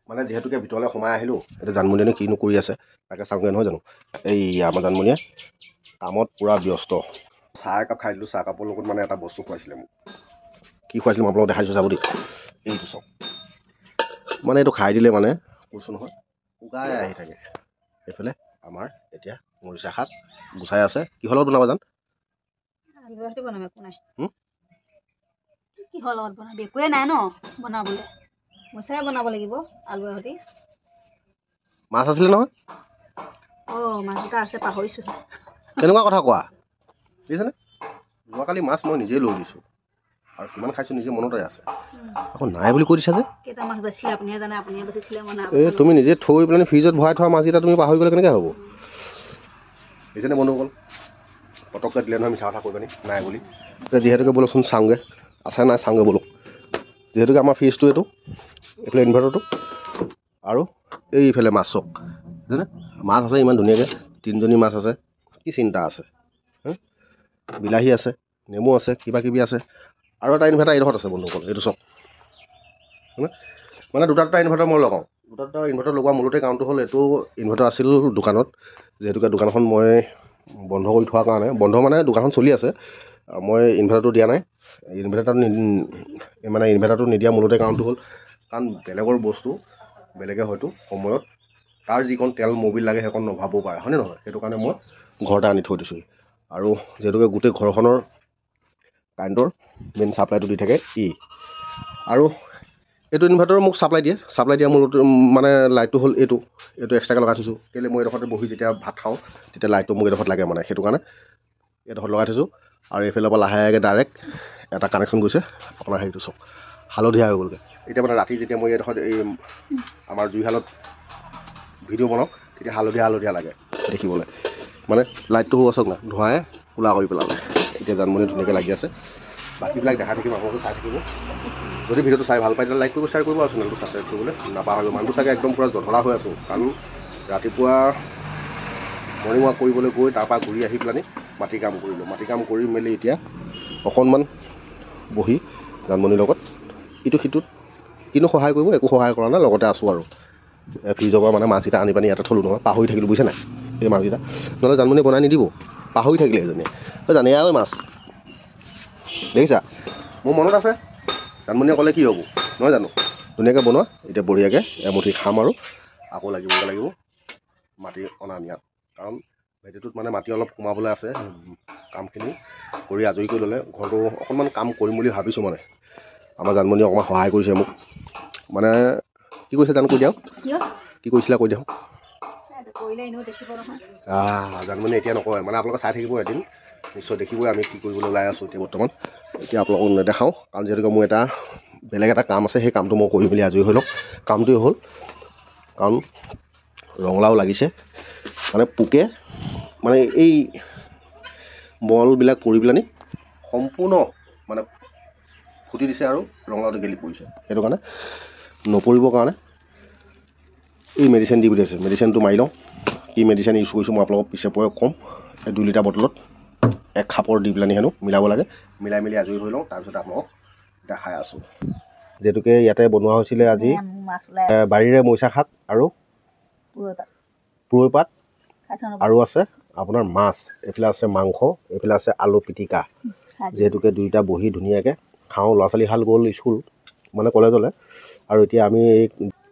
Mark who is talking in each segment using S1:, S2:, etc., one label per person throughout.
S1: মানে যিহেতুকে ভিতৰলৈ সোমাই আহিলোঁ, এতিয়া জানমণিয়েনো কিনো কৰি আছে তাকে চাওঁগৈ নহয় জানো। এই আমাৰ জানমণিয়ে কামত পূৰা ব্যস্ত। চাহ একাপ খাই দিলোঁ, চাহ কাপৰ লগত মানে এটা বস্তু খুৱাইছিলে মোক। কি খুৱাইছিলে মই আপোনালোকক দেখাইছোঁ চাব দেই। এইটো চাওক, মানে এইটো খাই দিলে মানে কৈছোঁ নহয় উগাই আহি থাকে। এইফালে আমাৰ এতিয়া মৰিচা শাক গুচাই আছে। কিহৰ লগত বনাব জান?
S2: কিহৰ লগত বনাবি? একোৱে নাই ন বনাবলৈ, মৰিচাই বনাব লাগিব আলুৰ সৈতে।
S1: মাছ আছিলে নহয়।
S2: মাছ এটা আছে, পাহৰিছোঁ।
S1: কেনেকুৱা কথা কোৱা বুজিছেনে? যোৱাকালি মাছ মই নিজেই লৈ দিছোঁ আৰু কিমান খাইছোঁ নিজে মনতে আছে। আকৌ নাই বুলি কৈ দিছা যে।
S2: কেইটা মাছ বেচিলে আপুনিহে জানে, আপুনিহে বেচিছিলে মই নাই।
S1: এই তুমি নিজে থৈ পেলাই ফ্ৰিজত ভৰাই থোৱা মাছকেইটা তুমি পাহৰি গ'লে কেনেকৈ হ'ব? বুজিছেনে বন্ধুসকল? পটককৈ দিলে নহয় মিছা কথা কৈ পানি নাই বুলি। যিহেতুকে বোলকচোন চাওঁগৈ আছে নাই চাওঁগৈ বোলো। যিহেতুকে আমাৰ ফ্ৰিজটো এইটো, এইফালে ইনভাৰ্টাৰটো আৰু এইফালে মাছ চক বুজিছেনে? মাছ আছে ইমান ধুনীয়াকৈ, 3জনী মাছ আছে। কি চিন্তা আছে? বিলাহী আছে, নেমু আছে, কিবা কিবি আছে। আৰু এটা ইনভাৰ্টাৰ এইডোখৰত আছে বন্ধুসকল, এইটো চক মানে দুটা ইনভাৰ্টাৰ মই লগাওঁ। দুটা ইনভাৰ্টাৰ লগোৱা মূলতে কাৰণটো হ'ল এইটো ইনভাৰ্টাৰ আছিল দোকানত। যিহেতুকে দোকানখন মই বন্ধ কৰি থোৱাৰ কাৰণে, বন্ধ মানে দোকানখন চলি আছে, মই ইনভাৰ্টাৰটো দিয়া নাই। ইনভাৰ্টাৰটো নিদিয়া মূলতে কাৰণটো হ'ল কাৰণ বেলেগৰ বস্তু বেলেগে হয়তো সময়ত তাৰ যিকণ তেল মবিল লাগে সেইকণ নভাবও পাৰে, হয়নে নহয়? সেইটো কাৰণে মই ঘৰতে আনি থৈ দিছোঁ। আৰু যিহেতুকে গোটেই ঘৰখনৰ কাৰেণ্টৰ মেইন ছাপ্লাইটো দি থাকে আৰু এইটো ইনভাৰ্টাৰ মোক ছাপ্লাই দিয়া মূলতে মানে লাইটটো হ'ল এইটো এক্সট্ৰাকৈ লগাই থৈছোঁ। কেলৈ মই এইডোখৰতে বহি যেতিয়া ভাত খাওঁ তেতিয়া লাইটটো মোক এইডোখৰত লাগে মানে, সেইটো কাৰণে এইডোখৰত লগাই থৈছোঁ। আৰু এইফালৰ পৰা লাহেকৈ ডাইৰেক্ট এটা কানেকশ্যন গৈছে আপোনাৰ হেৰিটো চক হালধীয়া হৈ গ'লগৈ। এতিয়া মানে ৰাতি যেতিয়া মই এইডোখৰত এই আমাৰ জুইশালত ভিডিঅ' বনাওঁ তেতিয়া হালধীয়া লাগে দেখিবলৈ। মানে লাইটটো হৈ চাওক না, ধোঁৱাই ক'লা কৰি পেলালে। এতিয়া জানমণি ধুনীয়াকৈ লাগি আছে। বাকীবিলাক দেখাই থাকিম, আপোনালোকে চাই থাকিব। যদি ভিডিঅ'টো চাই ভাল পায় তেতিয়া লাইক কৰিব, শ্বেয়াৰ কৰিব আৰু চেনেলটো ছাবস্ক্ৰাইব কৰিবলৈ নাপাহৰিব। মানুহটো চাগে একদম পূৰা জধলা হৈ আছোঁ, কাৰণ ৰাতিপুৱা মৰ্ণিং ৱাক কৰিবলৈ গৈ তাৰপৰা ঘূৰি আহি পেলানি মাটি কাম কৰিলোঁ। মাটি কাম কৰি মেলি এতিয়া অকণমান বহি জানমণিৰ লগত ইটো সিটোত কিনো সহায় কৰিব, একো সহায় কৰা নাই, লগতে আছোঁ আৰু। ফ্ৰিজৰ পৰা মানে মাছকেইটা আনি পানি ইয়াতে থলোঁ নহয়, পাহৰি থাকিলোঁ বুজিছে নাই এই মাছকেইটা। নহ'লে জানমণি বনাই নিদিব, পাহৰি থাকিলে এজনীয়ে। জানে আৰু মাছ দেখিছা, মোৰ মনত আছে জানমণিয়ে ক'লে কি হ'ব নহয় জানো। ধুনীয়াকৈ বনোৱা, এতিয়া বঢ়িয়াকৈ এমুঠি খাম আৰু আকৌ লাগিব মাটি অনা নিয়াত। কাৰণ ভেটিটোত মানে মাটি অলপ সোমাবলৈ আছে। কামখিনি কৰি আজৰি কৰি ল'লে ঘৰটো অকণমান কাম কৰিম বুলি ভাবিছোঁ। মানে আমাৰ জানমণিয়ে অকণমান সহায় কৰিছে মোক। মানে কি কৈছে জানো, কৈ দিয়ক কি কৈছিলা, কৈ দিয়ক। জানমণি এতিয়া নকয়, মানে আপোনালোকে চাই থাকিব, এদিন নিশ্চয় দেখিবই আমি কি কৰিবলৈ ওলাই আছোঁ এতিয়া বৰ্তমান। এতিয়া আপোনালোকক নেদেখাওঁ কাৰণ যিহেতুকে মোৰ এটা বেলেগ এটা কাম আছে, সেই কামটো মই কৰি মেলি আজৰি হৈ লওক। কামটোৱে হ'ল কাৰণ ৰঙালাও লাগিছে, মানে পোকে মানে এই বলবিলাক পৰি পেলানি সম্পূৰ্ণ মানে ফুটি দিছে আৰু ৰঙালাওটো গেলি পৰিছে। সেইটো কাৰণে নপৰিবৰ কাৰণে এই মেডিচিন দি পঠিয়াইছে। মেডিচিনটো মাৰি লওঁ। কি মেডিচিন ইউজ কৰিছোঁ মই আপোনালোকক পিছে পৰে ক'ম। এই 2 লিটাৰ বটলত 1 খাপৰ দি পেলানি হেনো মিলাব লাগে। মিলাই মেলি আজৰি হৈ লওঁ, তাৰপিছত আপোনালোকক দেখাই আছোঁ। যিহেতুকে ইয়াতে বনোৱা হৈছিলে আজি বাৰীৰে মৰিচা শাক আৰু পুৰৈ পাত আৰু আছে আপোনাৰ মাছ, এইফালে আছে মাংস, এইফালে আছে আলু পিটিকা। যিহেতুকে দুইটা বহি ধুনীয়াকৈ খাওঁ। ল'ৰা ছোৱালীহাল গ'ল স্কুল মানে কলেজলৈ, আৰু এতিয়া আমি এই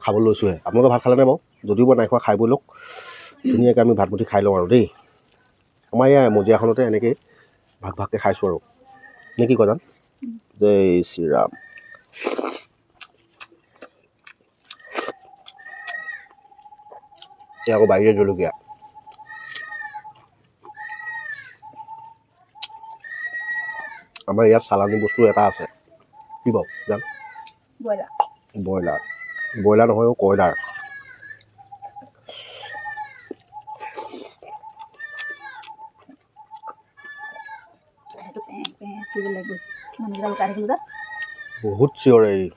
S1: খাবলৈ লৈছোঁহে। আপোনালোকে ভাত খালেনে বাৰু? যদিও বা নাই খোৱা খাই বৈ লওক। ধুনীয়াকৈ আমি ভাত মুঠি খাই লওঁ আৰু দেই। আমাৰ ইয়াৰ মজিয়াখনতে এনেকৈ ভাগকৈ খাইছোঁ আৰু নে কি কয় জান? জয় শ্ৰীৰাম। এই আকৌ বাৰীৰে জলকীয়া। আমাৰ ইয়াত চালানী বস্তু এটা আছে, কি বাৰু জান? ব্ৰইলাৰ নহয়, কয়লাৰ। বহুত চিঞৰে এই।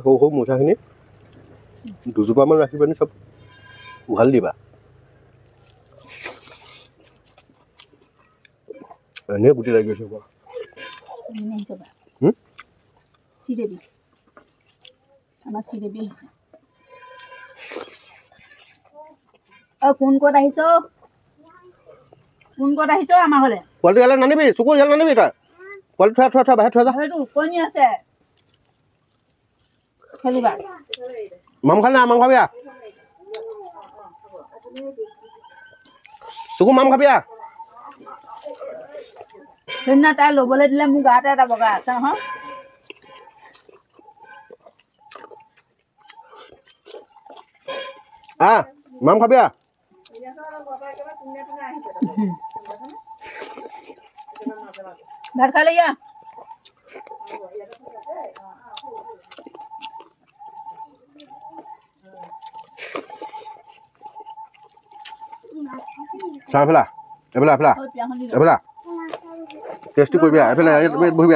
S1: সৰু সৰু মোচাখিনি দুজোপামান ৰাখি পিনি চব উঘালি দিবা এনেই গুটি লাগি গৈছে
S2: শ্ৰীদেৱী আমাৰ শ্ৰীদেৱী আহিছে কোন ক'ত আহিছ আমাৰ ঘৰলৈ
S1: পোৱালিটো ইয়ালৈ নানিবি চকু ইয়ালৈ নানিবি তই পোৱালিটো থোৱা বাহিৰত থোৱা যা
S2: সেইটো উপনি আছে খেলিবা
S1: মাম খালি না মাম খাবি চকু মাম খাবি
S2: সেইদিনা তাই ল'বলৈ দিলে মোৰ গাতে এটা বগা আছে নহয়
S1: মাম খাবি
S2: ভাত খালে ইয়া
S1: চাহ এফালা এফালা টেষ্টি কৰিবি এফালে বহিবি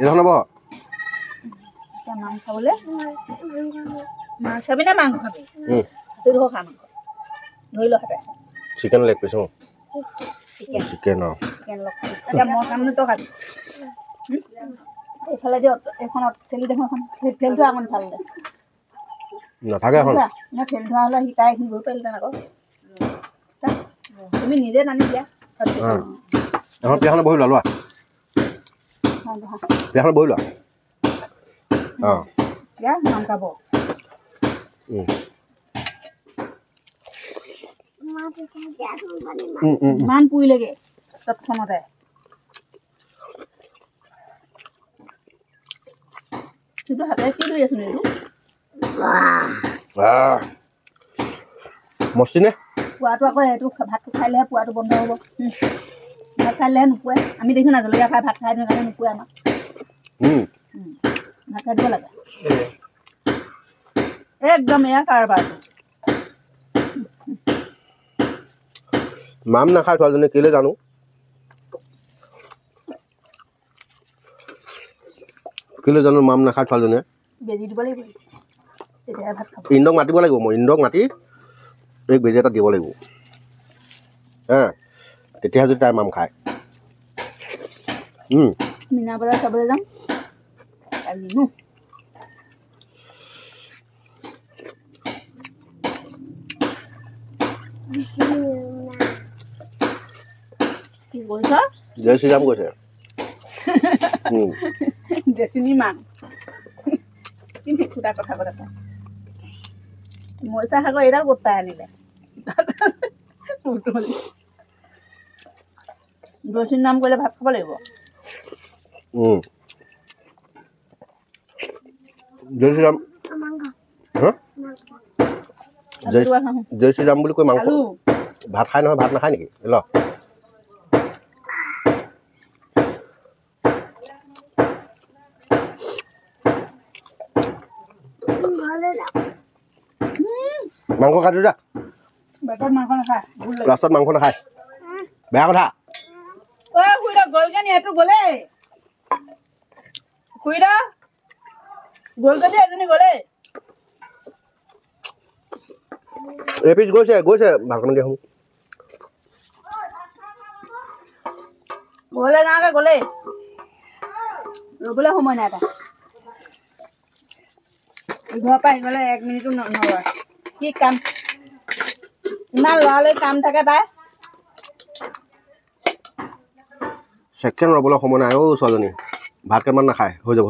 S1: এইখন হ'ব
S2: মাংস খাবলৈ মাছ খাবি নে মাংস খাবি ধৰি খা মাংস ধৰি ল খাবে
S1: চিকেন লেগ পিছ চিকেন
S2: এতিয়া মই খাম নে তই খাবি এইফালে দিয়ক এইখনত ঠেলি দেখোন এখন ঠেলি থোৱা অকণ ভাল দে
S1: নাথাকে এখন
S2: ঠেলি থোৱা হ'লে সি তাই এইখিনি গৈ পাৰিলেহেঁতেন আকৌ তুমি নিজে নানি দিয়া
S1: এখন বিয়াখনত বহি লোৱা বিয়াখনত বহি লোৱা
S2: দিয়া নাম খাব ইমান পুৰিলেগে তৎক্ষণতে কিন্তু হাতে কি ধৰি আছো এইটো
S1: মস্তি নে
S2: পুৱাটো আকৌ সেইটো ভাতটো খাইলেহে পুৱাটো বন্ধ হ'ব ভাত খাইলেহে নোপোৱাই আমি দেখি না জলকীয়া খাই ভাত খাই দিওঁ কাৰণে নোপোৱাই আমাক ভাত খাই দিব লাগে একদম এয়া কাৰবাৰটো
S1: মাম নাখায় ছোৱালীজনী কেলে জানো মাম নাখায় ছোৱালীজনীয়ে
S2: বেজি দিব লাগিব তেতিয়াহে ভাত খাব
S1: ইন্দক মাতিব লাগিব মই ইন্দক মাতি এই বেজি এটা দিব লাগিব তেতিয়াহে যদি তাই মাম খায়
S2: মীনা বজাৰ চাবলৈ যাম আজি নো কি কৈছ
S1: জয় শ্ৰীৰাম কৈছে
S2: দেচিনী মান কিন্তু খুদা কথা কথা মৰিচা শাকৰ এইডাল ক'ত পাই আনিলে দেচিনীৰ নাম কৰিলে ভাত খাব লাগিব
S1: জয় শ্ৰীৰাম জয় শ্ৰীৰাম বুলি কৈ মাংস ভাত খাই নহয় ভাত নাখায় নেকি ল মাংস খাই যা ৰাস্তাত মাংস নাখায় বেয়া কথা
S2: গ'লগে নি এইটো গ'লে খুৰীদা গ'লগে এজনী গ'লে
S1: এপিচ গৈছে ভালকৈ দিয়া হ'ব
S2: গ'লে যাওঁগে গ'লে ৰ'বলৈ সময় নাই তাই ঘৰৰ পৰা আহি গ'লে 1 মিনিটো নৰয় কি কাম ইমান ল'ৰালৈ কাম থাকে তাই
S1: ছেকেণ্ড ৰ'বলৈ সময় নাই ছোৱালীজনী ভাত কেইটামান নাখায় হৈ যাব